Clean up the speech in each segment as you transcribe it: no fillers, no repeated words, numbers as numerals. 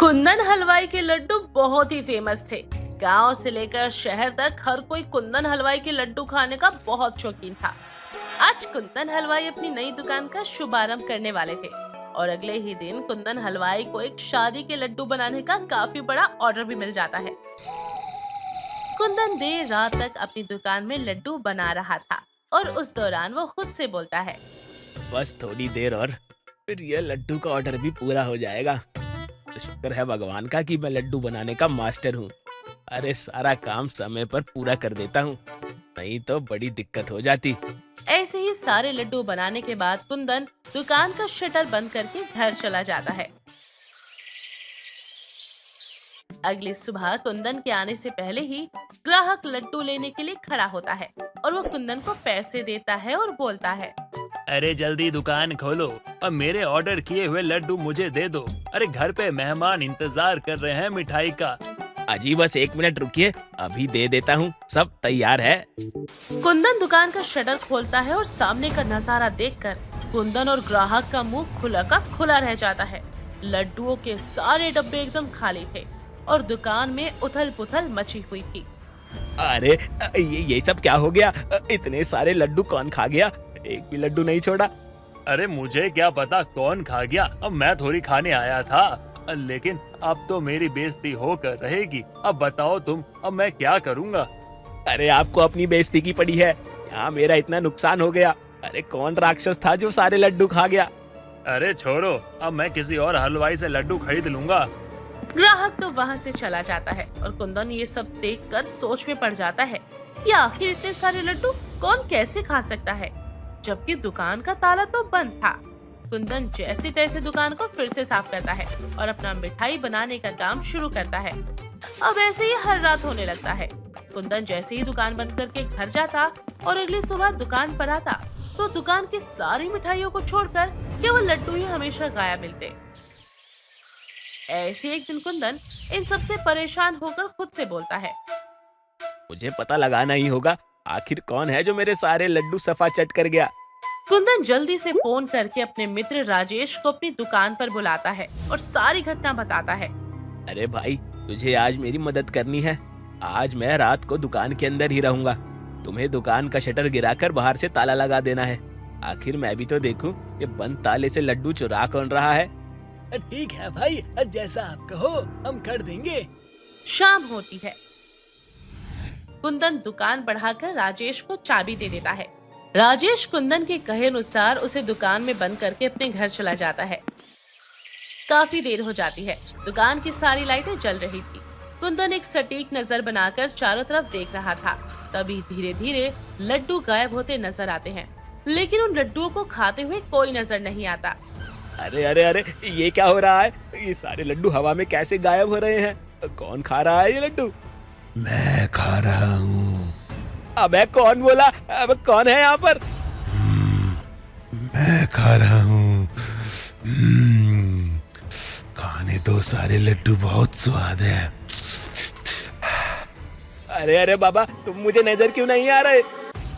कुंदन हलवाई के लड्डू बहुत ही फेमस थे। गांव से लेकर शहर तक हर कोई कुंदन हलवाई के लड्डू खाने का बहुत शौकीन था। आज कुंदन हलवाई अपनी नई दुकान का शुभारंभ करने वाले थे और अगले ही दिन कुंदन हलवाई को एक शादी के लड्डू बनाने का काफी बड़ा ऑर्डर भी मिल जाता है। कुंदन देर रात तक अपनी दुकान में लड्डू बना रहा था और उस दौरान वो खुद से बोलता है, बस थोड़ी देर और फिर ये लड्डू का ऑर्डर भी पूरा हो जाएगा। तो शुक्र है भगवान का कि मैं लड्डू बनाने का मास्टर हूँ। अरे सारा काम समय पर पूरा कर देता हूँ, नहीं तो बड़ी दिक्कत हो जाती। ऐसे ही सारे लड्डू बनाने के बाद कुंदन दुकान का शटर बंद करके घर चला जाता है। अगली सुबह कुंदन के आने से पहले ही ग्राहक लड्डू लेने के लिए खड़ा होता है और वो कुंदन को पैसे देता है और बोलता है, अरे जल्दी दुकान खोलो और मेरे ऑर्डर किए हुए लड्डू मुझे दे दो। अरे घर पे मेहमान इंतजार कर रहे हैं मिठाई का। अजी बस 1 मिनट रुकिए, अभी दे देता हूँ, सब तैयार है। कुंदन दुकान का शटर खोलता है और सामने का नजारा देखकर कुंदन और ग्राहक का मुंह खुला का खुला रह जाता है। लड्डुओं के सारे डब्बे एकदम खाली थे और दुकान में उथल पुथल मची हुई थी। अरे ये सब क्या हो गया? इतने सारे लड्डू कौन खा गया? एक भी लड्डू नहीं छोड़ा। अरे मुझे क्या पता कौन खा गया, अब मैं थोड़ी खाने आया था। लेकिन अब तो मेरी बेइज्जती होकर रहेगी। अब बताओ तुम, अब मैं क्या करूँगा? अरे आपको अपनी बेइज्जती की पड़ी है, यहाँ मेरा इतना नुकसान हो गया। अरे कौन राक्षस था जो सारे लड्डू खा गया? अरे छोड़ो, अब मैं किसी और हलवाई से लड्डू खरीद लूंगा। ग्राहक तो वहाँ से चला जाता है और कुंदन ये सब देखकर सोच में पड़ जाता है कि आखिर इतने सारे लड्डू कौन कैसे खा सकता है, जबकि दुकान का ताला तो बंद था। कुंदन जैसे तैसे दुकान को फिर से साफ करता है और अपना मिठाई बनाने का काम शुरू करता है। अब ऐसे ही हर रात होने लगता है। कुंदन जैसे ही दुकान बंद करके घर जाता और अगली सुबह दुकान पर आता तो दुकान की सारी मिठाइयों को छोड़कर केवल लड्डू ही हमेशा गायब मिलते। ऐसे एक दिन कुंदन इन सबसे परेशान होकर खुद से बोलता है, मुझे पता लगाना ही होगा, आखिर कौन है जो मेरे सारे लड्डू सफा चट कर गया। कुंदन जल्दी से फोन करके अपने मित्र राजेश को अपनी दुकान पर बुलाता है और सारी घटना बताता है। अरे भाई, तुझे आज मेरी मदद करनी है। आज मैं रात को दुकान के अंदर ही रहूंगा। तुम्हें दुकान का शटर गिराकर बाहर से ताला लगा देना है। आखिर मैं भी तो देखूं ये बंद ताले से लड्डू चुरा कौन रहा है। ठीक है भाई, जैसा आप कहो हम कर देंगे। शाम होती है। कुंदन दुकान बढ़ाकर राजेश को चाबी दे देता है। राजेश कुंदन के कहे अनुसार उसे दुकान में बंद करके अपने घर चला जाता है। काफी देर हो जाती है। दुकान की सारी लाइटें जल रही थी। कुंदन एक सटीक नजर बनाकर चारों तरफ देख रहा था। तभी धीरे धीरे लड्डू गायब होते नजर आते हैं, लेकिन उन लड्डुओं को खाते हुए कोई नजर नहीं आता। अरे अरे अरे, ये क्या हो रहा है? ये सारे लड्डू हवा में कैसे गायब हो रहे हैं? कौन खा रहा है ये लड्डू? मैं खा रहा हूँ। अबे कौन बोला? अब कौन है यहाँ पर? मैं खा रहा हूँ। खाने दो, सारे लड्डू बहुत स्वाद है। अरे अरे बाबा, तुम मुझे नजर क्यों नहीं आ रहे?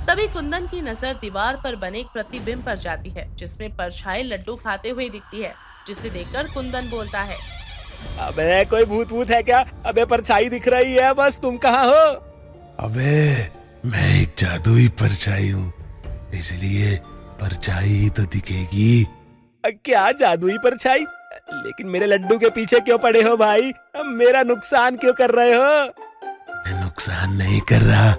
तभी कुंदन की नजर दीवार पर बने एक प्रतिबिंब पर जाती है, जिसमें परछाई लड्डू खाते हुए दिखती है, जिसे देखकर कुंदन बोलता है, अबे कोई भूत वूत है क्या? अबे परछाई दिख रही है, बस तुम कहाँ हो? अबे मैं एक जादुई परछाई हूँ, इसलिए परछाई तो दिखेगी। क्या जादुई परछाई? लेकिन मेरे लड्डू के पीछे क्यों पड़े हो भाई? मेरा नुकसान क्यों कर रहे हो? मैं नुकसान नहीं कर रहा,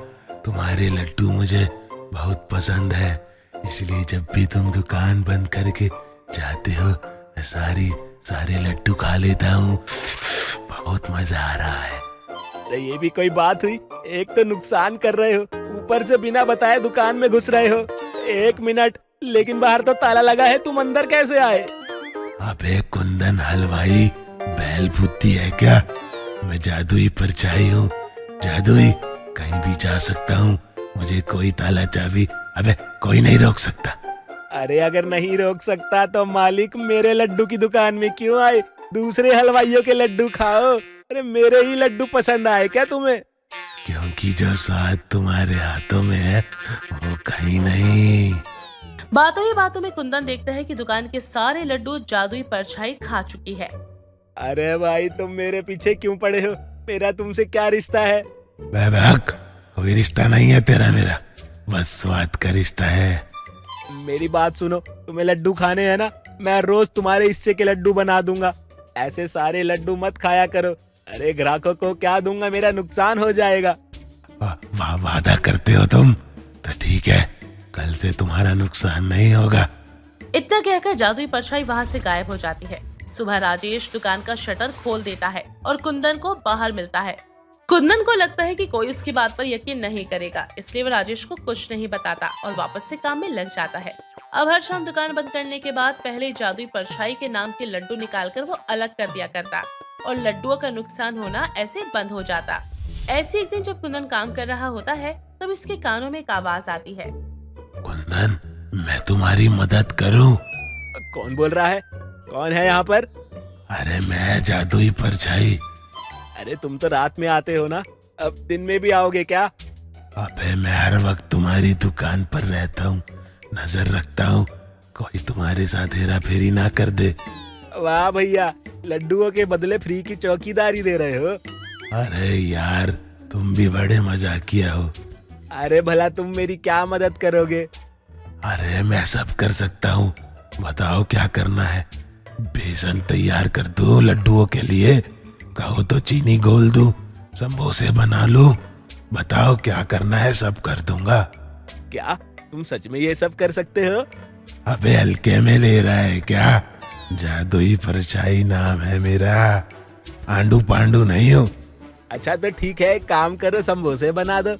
तुम्हारे लड्डू मुझे बहुत पसंद है, इसलिए जब भी तुम दुकान बंद करके जाते हो मैं सारे लड्डू खा लेता हूँ। बहुत मजा आ रहा है। अरे ये भी कोई बात हुई? एक तो नुकसान कर रहे हो, ऊपर से बिना बताए दुकान में घुस रहे हो। 1 मिनट, लेकिन बाहर तो ताला लगा है, तुम अंदर कैसे आए? अबे कुंदन हलवाई, बैल बुद्धि है क्या? मैं जादुई परछाई हूँ, जादुई, कहीं भी जा सकता हूँ। मुझे कोई ताला चाबी अबे कोई नहीं रोक सकता। अरे अगर नहीं रोक सकता तो मालिक मेरे लड्डू की दुकान में क्यों आए? दूसरे हलवाइयों के लड्डू खाओ। अरे मेरे ही लड्डू पसंद आए क्या तुम्हें? क्योंकि जो स्वाद तुम्हारे हाथों में है वो कहीं नहीं। बातों ही बातों में कुंदन देखता है कि दुकान के सारे लड्डू जादुई परछाई खा चुकी है। अरे भाई तुम मेरे पीछे क्यों पड़े हो? मेरा तुमसे क्या रिश्ता है? बेबक, कोई रिश्ता नहीं है तेरा मेरा, बस स्वाद का रिश्ता है। मेरी बात सुनो, तुम्हें लड्डू खाने हैं ना, मैं रोज तुम्हारे हिस्से के लड्डू बना दूंगा। ऐसे सारे लड्डू मत खाया करो। अरे ग्राहकों को क्या दूंगा, मेरा नुकसान हो जाएगा। वादा करते हो तुम? तो ठीक है, कल से तुम्हारा नुकसान नहीं होगा। इतना कहकर जादुई परछाई वहाँ से गायब हो जाती है। सुबह राजेश दुकान का शटर खोल देता है और कुंदन को बाहर मिलता है। कुंदन को लगता है कि कोई उसकी बात पर यकीन नहीं करेगा, इसलिए वो राजेश को कुछ नहीं बताता और वापस से काम में लग जाता है। अब हर शाम दुकान बंद करने के बाद पहले जादुई परछाई के नाम के लड्डू निकालकर वो अलग कर दिया करता और लड्डुओं का नुकसान होना ऐसे बंद हो जाता। ऐसे एक दिन जब कुंदन काम कर रहा होता है तब उसके कानों में एक आवाज आती है। कुंदन, मैं तुम्हारी मदद करूं? कौन बोल रहा है? कौन है यहाँ पर? अरे मैं जादुई परछाई। अरे तुम तो रात में आते हो ना, अब दिन में भी आओगे क्या? अबे मैं हर वक्त तुम्हारी दुकान पर रहता हूँ, नजर रखता हूँ, कोई तुम्हारे साथ हेरा फेरी ना कर दे। वाह भैया, लड्डुओं के बदले फ्री की चौकीदारी दे रहे हो। अरे यार, तुम भी बड़े मजाकिया हो। अरे भला तुम मेरी क्या मदद करोगे? अरे मैं सब कर सकता हूँ, बताओ क्या करना है? बेसन तैयार कर दूं लड्डुओं के लिए? कहो तो चीनी घोल दूं, समोसे बना लूं? बताओ क्या करना है, सब कर दूंगा। क्या तुम सच में ये सब कर सकते हो? अबे हल्के में ले रहा है क्या? जादुई परछाई नाम है मेरा, आंडू पांडू नहीं हूँ। अच्छा तो ठीक है, एक काम करो, समोसे बना दो।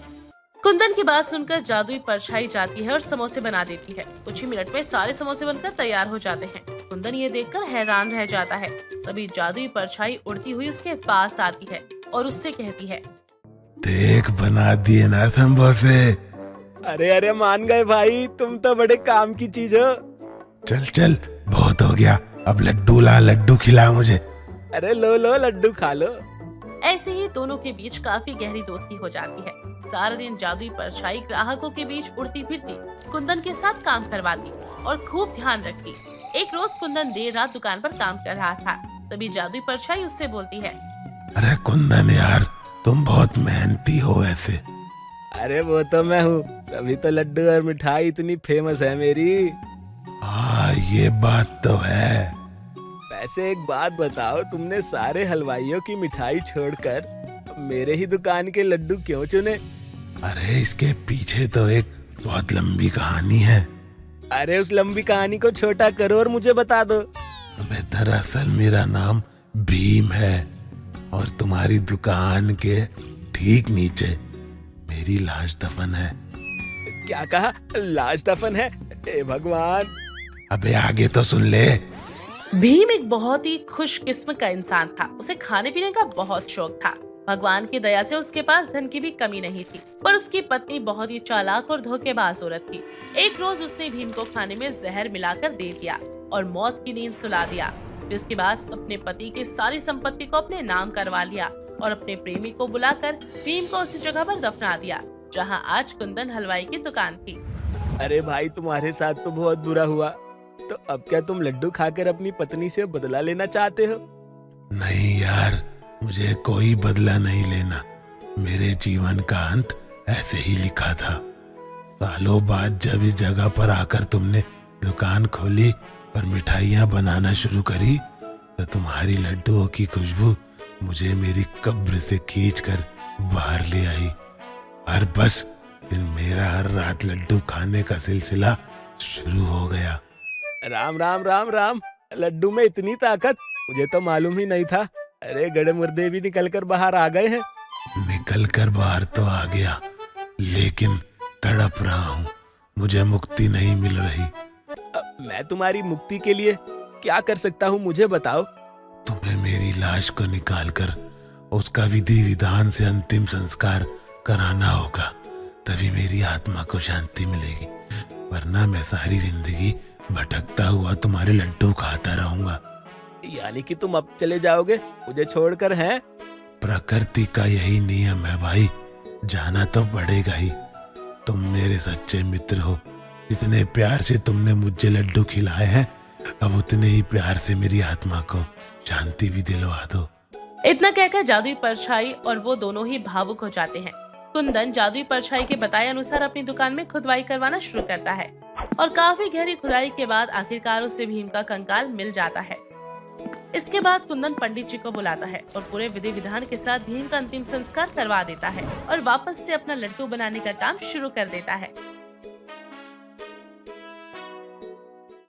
कुंदन की बात सुनकर जादुई परछाई जाती है और समोसे बना देती है। कुछ ही मिनट में सारे समोसे बनकर तैयार हो जाते हैं। कुंदन ये देखकर हैरान रह जाता है। तभी जादुई परछाई उड़ती हुई उसके पास आती है और उससे कहती है, देख बना दिए ना समोसे। अरे अरे मान गए भाई, तुम तो बड़े काम की चीज हो। चल चल, बहुत हो गया, अब लड्डू ला, लड्डू खिला मुझे। अरे लो लो, लड्डू खा लो। ऐसे ही दोनों के बीच काफी गहरी दोस्ती हो जाती है। सारा दिन जादुई परछाई ग्राहकों के बीच उड़ती फिरती, कुंदन के साथ काम करवाती और खूब ध्यान रखती। एक रोज कुंदन देर रात दुकान पर काम कर रहा था, तभी जादुई परछाई उससे बोलती है, अरे कुंदन यार, तुम बहुत मेहनती हो वैसे। अरे वो तो मैं हूँ, तभी तो लड्डू और मिठाई इतनी फेमस है मेरी। हाँ ये बात तो है। वैसे एक बात बताओ, तुमने सारे हलवाइयों की मिठाई छोड़कर मेरे ही दुकान के लड्डू क्यों चुने? अरे इसके पीछे तो एक बहुत लंबी कहानी है। अरे उस लंबी कहानी को छोटा करो और मुझे बता दो। अबे दरअसल मेरा नाम भीम है और तुम्हारी दुकान के ठीक नीचे मेरी लाश दफन है। क्या कहा? लाश दफन है? हे भगवान। अबे आगे तो सुन ले। भीम एक बहुत ही खुश किस्म का इंसान था। उसे खाने पीने का बहुत शौक था। भगवान की दया से उसके पास धन की भी कमी नहीं थी, पर उसकी पत्नी बहुत ही चालाक और धोखेबाज औरत थी। एक रोज उसने भीम को खाने में जहर मिलाकर दे दिया और मौत की नींद सुला दिया। जिसके बाद अपने पति की सारी संपत्ति को अपने नाम करवा लिया और अपने प्रेमी को बुलाकर भीम को उसी जगह पर दफना दिया जहाँ आज कुंदन हलवाई की दुकान थी। अरे भाई, तुम्हारे साथ तो बहुत बुरा हुआ। तो अब क्या तुम लड्डू खाकर अपनी पत्नी से बदला लेना चाहते हो? नहीं यार, मुझे कोई बदला नहीं लेना। मेरे जीवन का अंत ऐसे ही लिखा था। सालों बाद जब इस जगह पर आकर तुमने दुकान खोली और मिठाइयाँ बनाना शुरू करी, तो तुम्हारी लड्डुओं की खुशबू मुझे मेरी कब्र से खींचकर बाहर ले आई। और बस फिर मेरा हर रात लड्डू खाने का सिलसिला शुरू हो गया। राम राम राम राम, लड्डू में इतनी ताकत, मुझे तो मालूम ही नहीं था। अरे गड़े मुर्दे भी निकल कर बाहर आ गए हैं। निकल कर बाहर तो आ गया, लेकिन तड़प रहा हूँ, मुझे मुक्ति नहीं मिल रही। मैं तुम्हारी मुक्ति के लिए क्या कर सकता हूँ, मुझे बताओ। तुम्हें मेरी लाश को निकालकर उसका विधि विधान से अंतिम संस्कार कराना होगा, तभी मेरी आत्मा को शांति मिलेगी। वरना मैं सारी जिंदगी भटकता हुआ तुम्हारे लड्डू खाता रहूंगा। यानी कि तुम अब चले जाओगे मुझे छोड़कर? हैं? प्रकृति का यही नियम है भाई, जाना तो पड़ेगा ही। तुम मेरे सच्चे मित्र हो, इतने प्यार से तुमने मुझे लड्डू खिलाए हैं, अब उतने ही प्यार से मेरी आत्मा को शांति भी दिलवा दो। इतना कहकर जादुई परछाई और वो दोनों ही भावुक हो जाते हैं। कुंदन जादुई परछाई के बताए अनुसार अपनी दुकान में खुदाई करवाना शुरू करता है और काफी गहरी खुदाई के बाद आखिरकार उसे भीम का कंकाल मिल जाता है। इसके बाद कुंदन पंडित जी को बुलाता है और पूरे विधि विधान के साथ भीम का अंतिम संस्कार करवा देता है और वापस से अपना लड्डू बनाने का काम शुरू कर देता है।